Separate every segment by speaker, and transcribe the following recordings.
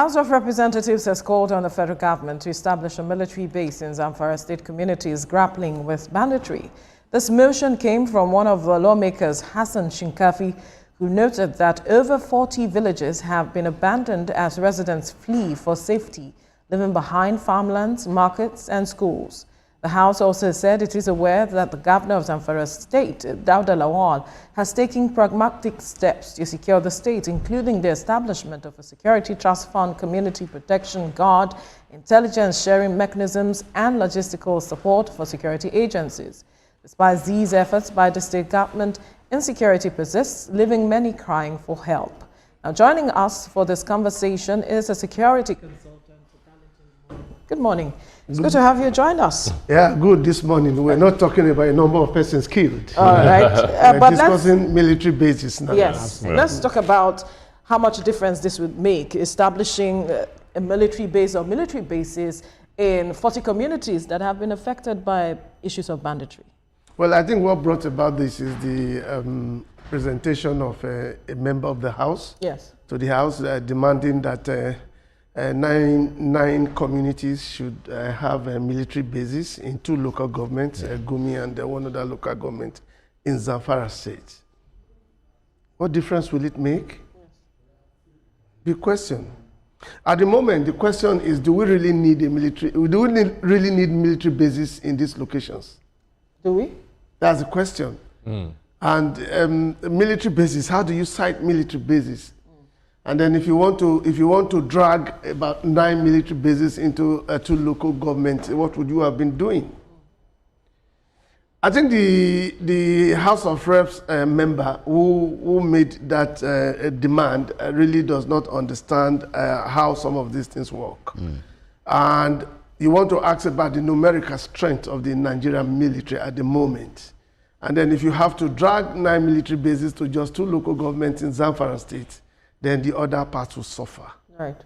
Speaker 1: House of Representatives has called on the federal government to establish a military base in Zamfara state communities grappling with banditry. This motion came from one of the lawmakers, Hassan Shinkafi, who noted that over 40 villages have been abandoned as residents flee for safety, leaving behind farmlands, markets, and schools. The House also said it is aware that the governor of Zamfara state, Dauda Lawal, has taken pragmatic steps to secure the state, including the establishment of a security trust fund, community protection guard, intelligence sharing mechanisms, and logistical support for security agencies. Despite these efforts by the state government, insecurity persists, leaving many crying for help. Now, joining us for this conversation is a security consultant. Good morning. It's good to have you join us.
Speaker 2: Yeah, good this morning. We're not talking about a number of persons killed.
Speaker 1: All right.
Speaker 2: We're discussing military bases now.
Speaker 1: Yes. Let's talk about how much difference this would make, establishing a military base or military bases in 40 communities that have been affected by issues of banditry.
Speaker 2: Well, I think what brought about this is the presentation of a member of the House to the House demanding that nine communities should have military bases in 2 local governments, Gumi and one other local government in Zamfara state. What difference will it make? Big question. At the moment, the question is, do we really need really need military bases in these locations?
Speaker 1: Do we?
Speaker 2: That's the question. And military bases, how do you cite military bases? And then if you want to drag about 9 military bases into 2 local governments, what would you have been doing? I think the House of Reps member who made that demand really does not understand how some of these things work. And you want to ask about the numerical strength of the Nigerian military at the moment. And then if you have to drag 9 military bases to just 2 local governments in Zamfara state, then the other parts will suffer.
Speaker 1: Right.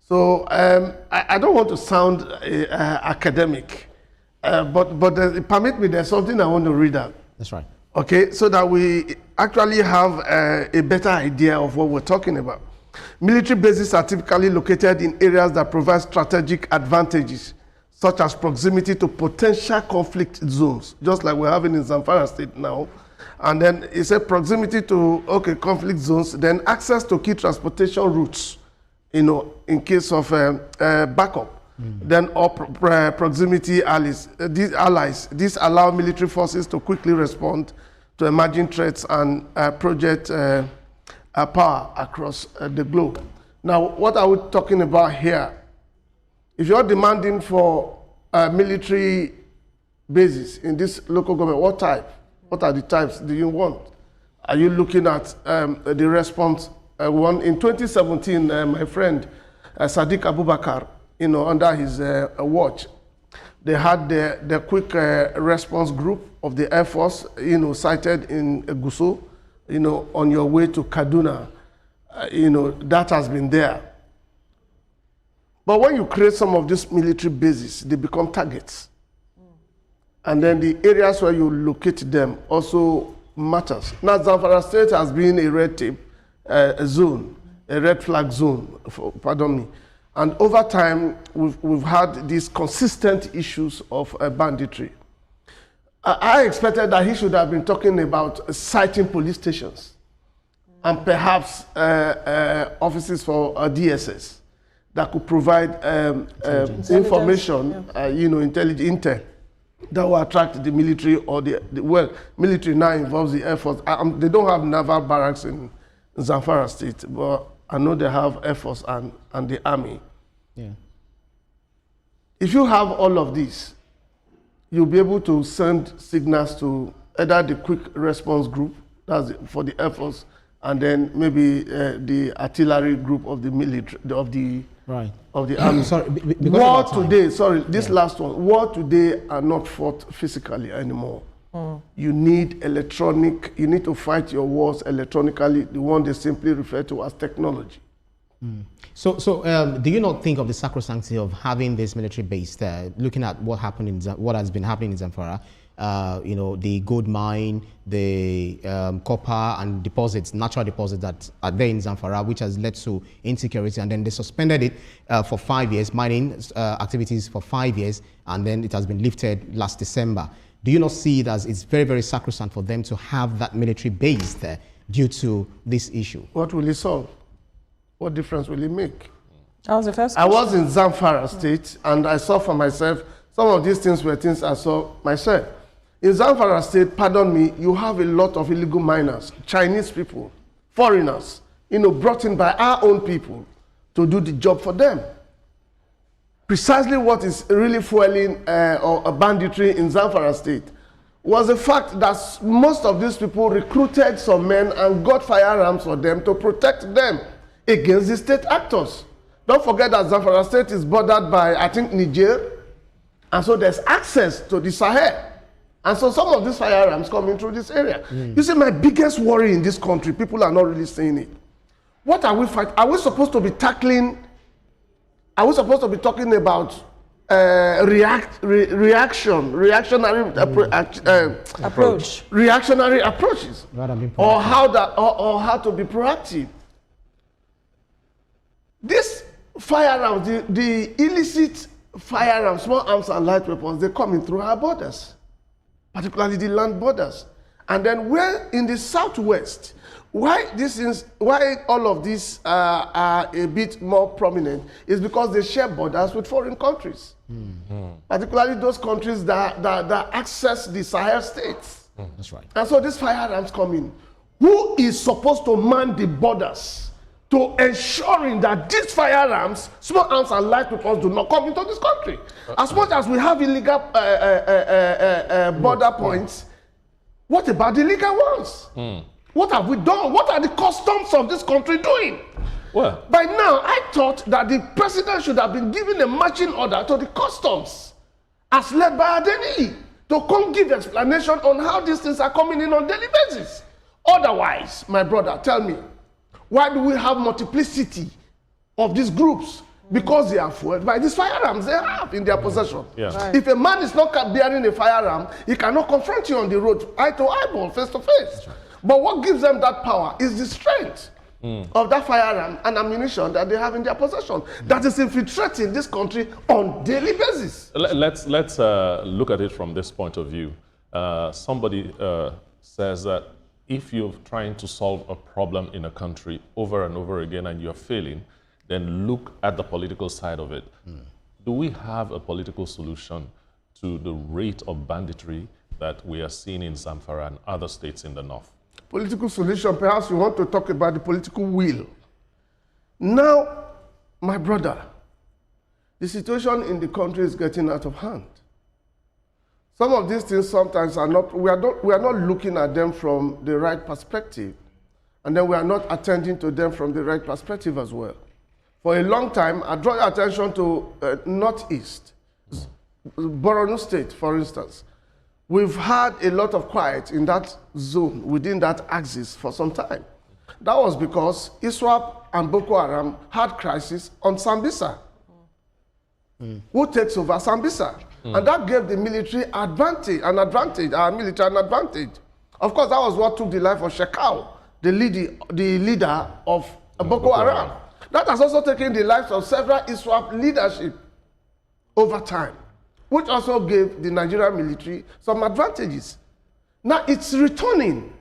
Speaker 2: So I don't want to sound academic, but permit me, there's something I want to read out.
Speaker 3: That's right.
Speaker 2: Okay, so that we actually have a better idea of what we're talking about. Military bases are typically located in areas that provide strategic advantages, such as proximity to potential conflict zones, just like we're having in Zamfara state now. And then it's a proximity to conflict zones, then access to key transportation routes, in case of backup. Then proximity allies. These allow military forces to quickly respond to emerging threats and project power across the globe. Now, what are we talking about here? If you're demanding for military bases in this local government, what type? What are the types do you want? Are you looking at the response one? In 2017, my friend Sadiq Abubakar, under his watch, they had the quick response group of the Air Force, sited in Gusau, on your way to Kaduna. That has been there. But when you create some of these military bases, they become targets. And then the areas where you locate them also matters. Now, Zamfara state has been a red tape zone, a red flag zone, pardon me. And over time, we've had these consistent issues of banditry. I expected that he should have been talking about citing police stations and perhaps offices for DSS that could provide information, intel that will attract the military or military now involves the Air Force. They don't have naval barracks in Zamfara state, but I know they have Air Force and the Army.
Speaker 3: Yeah.
Speaker 2: If you have all of these, you'll be able to send signals to either the quick response group, that's for the Air Force, and then maybe the artillery group of the military, of the Army.
Speaker 3: Sorry,
Speaker 2: war today, this last one, war today are not fought physically anymore. You need you need to fight your wars electronically, the one they simply refer to as technology.
Speaker 3: So do you not think of the sacrosanctity of having this military base there, looking at what has been happening in Zamfara? you know, the gold mine, the copper and deposits, natural deposits that are there in Zamfara, which has led to insecurity. And then they suspended it for 5 years, mining activities for 5 years, and then it has been lifted last December. Do you not see it as it's very, very sacrosanct for them to have that military base there due to this issue?
Speaker 2: What will it solve? What difference will it make?
Speaker 1: That was the first
Speaker 2: I
Speaker 1: question.
Speaker 2: was in Zamfara state and I saw for myself, some of these things were things I saw myself. In Zamfara state, pardon me, you have a lot of illegal miners, Chinese people, foreigners, you know, brought in by our own people to do the job for them. Precisely what is really fueling or banditry in Zamfara state was the fact that most of these people recruited some men and got firearms for them to protect them against the state actors. Don't forget that Zamfara state is bordered by, I think, Niger, and so there's access to the Sahel. And so some of these firearms coming through this area. You see, my biggest worry in this country, people are not really saying it. What are we fighting? Are we supposed to be tackling? Are we supposed to be talking about reactionary approaches, or how to be proactive? This firearms, the illicit firearms, small arms and light weapons, they come in through our borders, particularly the land borders. And then where in the southwest, why all of these are a bit more prominent is because they share borders with foreign countries, particularly those countries that access the Sahel states.
Speaker 3: That's right.
Speaker 2: And so these firearms come in. Who is supposed to man the borders to ensuring that these firearms, small arms and light weapons do not come into this country? As much as we have illegal border points, what about the legal ones? What have we done? What are the customs of this country doing?
Speaker 4: Well,
Speaker 2: by now, I thought that the president should have been given a marching order to the customs, as led by Adeni, to come give explanation on how these things are coming in on daily basis. Otherwise, my brother, tell me, why do we have multiplicity of these groups? Because they are fueled by these firearms they have in their possession.
Speaker 4: Yeah.
Speaker 1: Right.
Speaker 2: If a man is not bearing a firearm, he cannot confront you on the road, eye to eyeball, face to face. But what gives them that power is the strength of that firearm and ammunition that they have in their possession that is infiltrating this country on daily basis.
Speaker 4: Let's look at it from this point of view. Somebody says that if you're trying to solve a problem in a country over and over again and you're failing, then look at the political side of it. Do we have a political solution to the rate of banditry that we are seeing in Zamfara and other states in the north?
Speaker 2: Political solution, perhaps you want to talk about the political will. Now, my brother, the situation in the country is getting out of hand. Some of these things sometimes are not, we are not looking at them from the right perspective, and then we are not attending to them from the right perspective as well. For a long time, I draw your attention to Northeast, Borno State, for instance. We've had a lot of quiet in that zone, within that axis for some time. That was because ISWAP and Boko Haram had crisis on Sambisa. Who takes over Sambisa? And that gave the military our military an advantage. Of course, that was what took the life of Shekau, the leader of Boko Haram. That has also taken the lives of several ISWAP leadership over time, which also gave the Nigerian military some advantages. Now it's returning.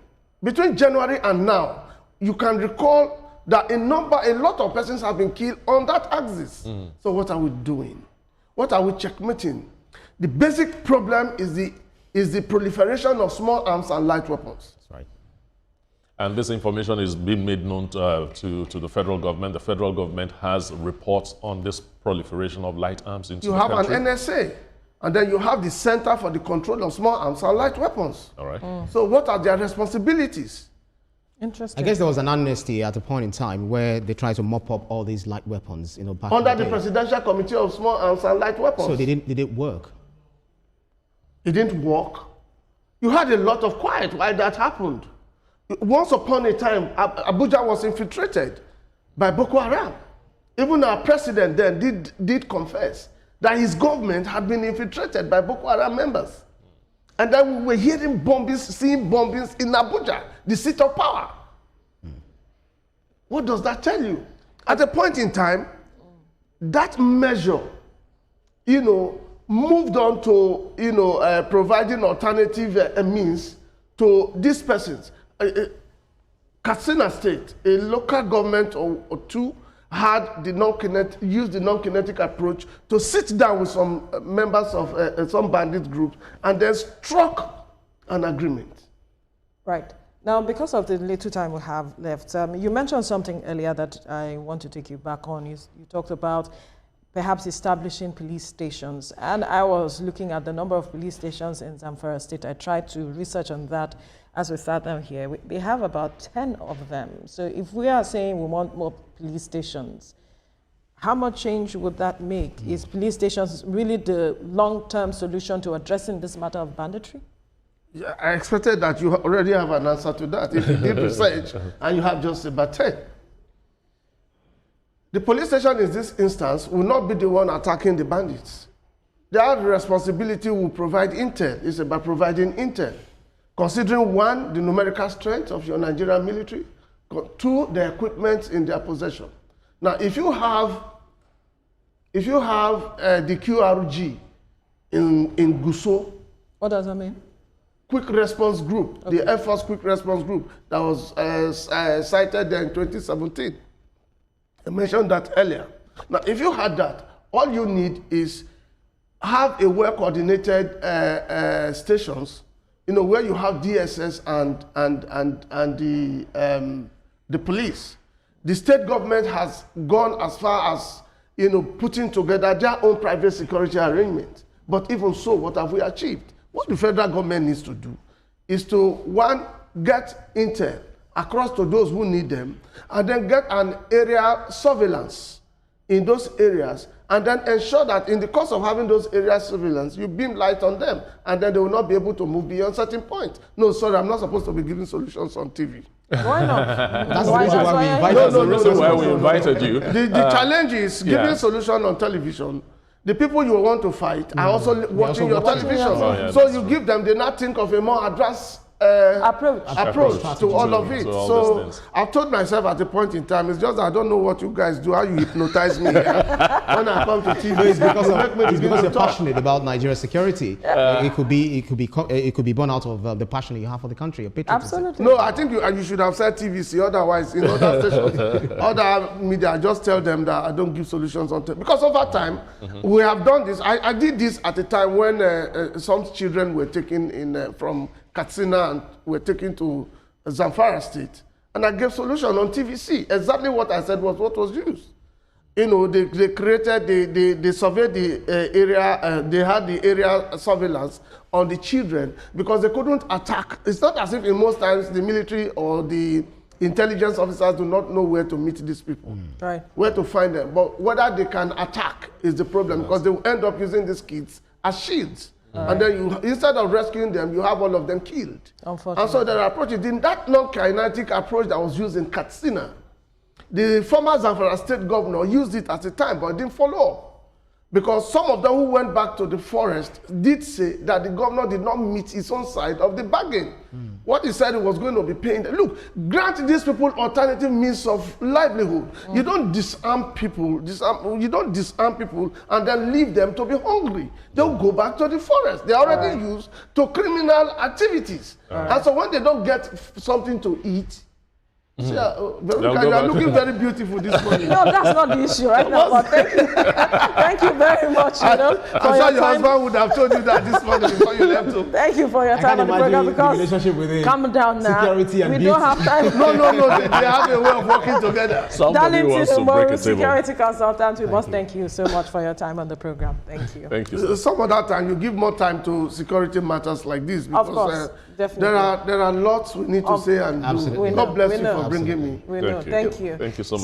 Speaker 2: Between January and now, you can recall that a lot of persons have been killed on that axis. So what are we doing? What are we checkmating? The basic problem is the proliferation of small arms and light weapons.
Speaker 3: That's right.
Speaker 4: And this information is being made known to the federal government. The federal government has reports on this proliferation of light arms into the country.
Speaker 2: You have an NSA, and then you have the Center for the Control of Small Arms and Light Weapons.
Speaker 4: All right.
Speaker 2: So what are their responsibilities?
Speaker 1: Interesting.
Speaker 3: I guess there was an amnesty at a point in time where they tried to mop up all these light weapons, you know, back
Speaker 2: Under
Speaker 3: in
Speaker 2: the
Speaker 3: day.
Speaker 2: Presidential Committee of Small Arms and Light Weapons.
Speaker 3: So they didn't work.
Speaker 2: It didn't work. You had a lot of quiet while that happened. Once upon a time, Abuja was infiltrated by Boko Haram. Even our president then did confess that his government had been infiltrated by Boko Haram members. And then we were hearing bombings, seeing bombings in Abuja, the seat of power. What does that tell you? At a point in time, that measure, moved on to, providing alternative means to these persons. Katsina State, a local government or two, had used the non-kinetic approach to sit down with some members of some bandit groups and then struck an agreement.
Speaker 1: Right. Now, because of the little time we have left, you mentioned something earlier that I want to take you back on. You talked about perhaps establishing police stations. And I was looking at the number of police stations in Zamfara State. I tried to research on that as we sat down here. They have about 10 of them. So if we are saying we want more police stations, how much change would that make? Is police stations really the long-term solution to addressing this matter of banditry?
Speaker 2: Yeah, I expected that you already have an answer to that. If you did research and you have just about 10. The police station in this instance will not be the one attacking the bandits. Their responsibility will provide intel. It's about providing intel. Considering one, the numerical strength of your Nigerian military, two, the equipment in their possession. Now, if you have the QRG in Gusau,
Speaker 1: what does that mean?
Speaker 2: Quick Response Group, okay. The Air Force Quick Response Group that was cited there in 2017. I mentioned that earlier. Now, if you had that, all you need is have a well-coordinated stations, where you have DSS and the police. The state government has gone as far as putting together their own private security arrangement. But even so, what have we achieved? What the federal government needs to do is to, one, get intel across to those who need them, and then get an area surveillance in those areas, and then ensure that in the course of having those area surveillance, you beam light on them, and then they will not be able to move beyond certain point. No, sorry, I'm not supposed to be giving solutions on TV.
Speaker 1: Why not?
Speaker 3: That's the reason why we invited you.
Speaker 4: That's the reason why we invited you.
Speaker 2: The challenge is giving solution on television. The people you want to fight are also watching your television.
Speaker 4: Oh, yeah,
Speaker 2: so you give them, they not think of a more advanced approach to all of it. So I've told myself at a point in time, it's just I don't know what you guys do, how you hypnotize me when I come to TV.
Speaker 3: No, it's because you're passionate about Nigeria's security. It could be born out of the passion that you have for the country.
Speaker 1: Absolutely.
Speaker 2: No, I think you should have said TVC. Otherwise, in other stations, other media, just tell them that I don't give solutions on TV. Because over time, we have done this. I did this at a time when some children were taken in from Katsina and were taken to Zamfara State. And I gave solution on TVC. Exactly what I said was what was used. They created, they surveyed the area, they had the area surveillance on the children because they couldn't attack. It's not as if in most times the military or the intelligence officers do not know where to meet these people, right? Where to find them. But whether they can attack is the problem because they will end up using these kids as shields. And then instead of rescuing them, you have all of them killed. And so their approach is in that non-kinetic approach that was used in Katsina. The former Zamfara state governor used it at the time, but it didn't follow up. Because some of them who went back to the forest did say that the governor did not meet his own side of the bargain. What he said he was going to be paying them. Look, grant these people alternative means of livelihood. You don't disarm people. You don't disarm people and then leave them to be hungry. They'll go back to the forest. They're already used to criminal activities. And so when they don't get something to eat, Veronica, you are looking very beautiful this morning.
Speaker 1: No, that's not the issue right now, but thank you. Thank you very much.
Speaker 2: I'm sure your husband would have told you that this morning before you left home.
Speaker 1: Thank you for your time on the program because calm down now.
Speaker 3: Security and
Speaker 1: we don't have time.
Speaker 2: No, they have a way of working together.
Speaker 4: Somebody wants to break a table.
Speaker 1: Security consultant, we must thank you so much for your time on the program. Thank you.
Speaker 4: Thank you, sir.
Speaker 2: Some other time you give more time to security matters like this because
Speaker 1: of course, definitely.
Speaker 2: there are lots we need to say and do.
Speaker 1: Absolutely.
Speaker 2: God bless you for bringing me.
Speaker 1: We know. Thank you.
Speaker 4: Thank you so much.